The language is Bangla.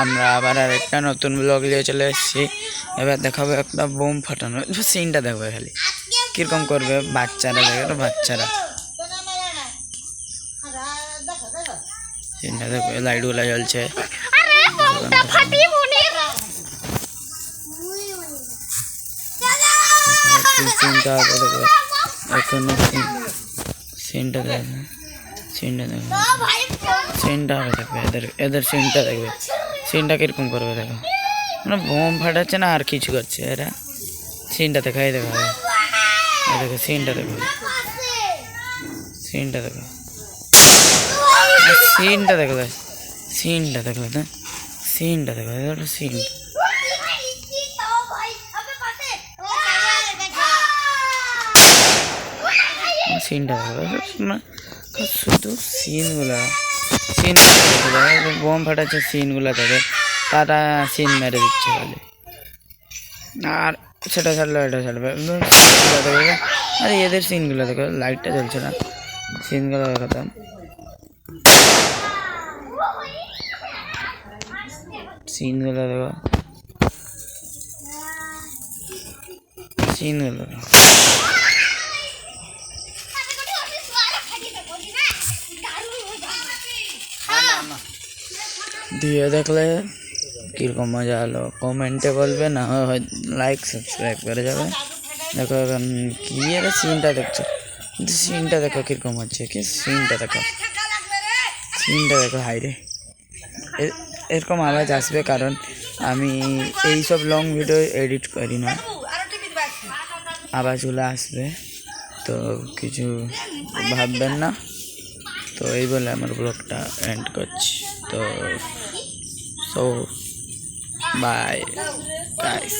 আমরা আবার আরেকটা নতুন ব্লগ নিয়ে চলে এসেছি। এবার দেখাবো একটা বোম ফাটানো, সিনটা দেখবে খালি কিরকম করবে বাচ্চারা, দেখে বাচ্চারা সিনটা দেখবে। লাইটগুলা জ্বলছে, সিনটা দেখবে এখন, সিনটা দেখবে, সিনটা দেখবে, সিনটা দেখবে, এদের সিনটা দেখবে, সিনটা কিরকম করবে দেখো। মানে বোম ফাটাচ্ছে না আর কিছু করছে এরা, সিনটা দেখাই দেখো, দেখো সিনটা দেখো, সিনটা দেখো, সিনটা দেখো, সিনটা দেখো, সিনটা দেখো, সিন সিনটা দেখো, শুধু সিনগুলা, সিন বোম ফাটাচ্ছে সিনগুলা দেখে তারা সিন মেরে দিচ্ছে খালি। আর সেটা ছাড়লো এটা ছাড়বে, দেখবে। আর এদের সিনগুলো দেখো, লাইটটা জ্বলছে না, সিনগুলো দেখাতাম, সিনগুলো দেখো, সিনগুলো দিয়ে দেখলে কীরকম মজা হলো কমেন্টে বলবে, না হয় লাইক সাবস্ক্রাইব করে যাবে। দেখো এখন কি এর সিনটা দেখছো, সিনটা দেখো কীরকম হচ্ছে, কি সিনটা দেখো, সিনটা দেখো, হাইরে এরকম আওয়াজ আসবে কারণ আমি এইসব লং ভিডিও এডিট করি না, আওয়াজগুলো আসবে, তো কিছু ভাববেন না। তো এই বলে আমার ব্লগটা এন্ড করছি। তো সো বাই গাইস।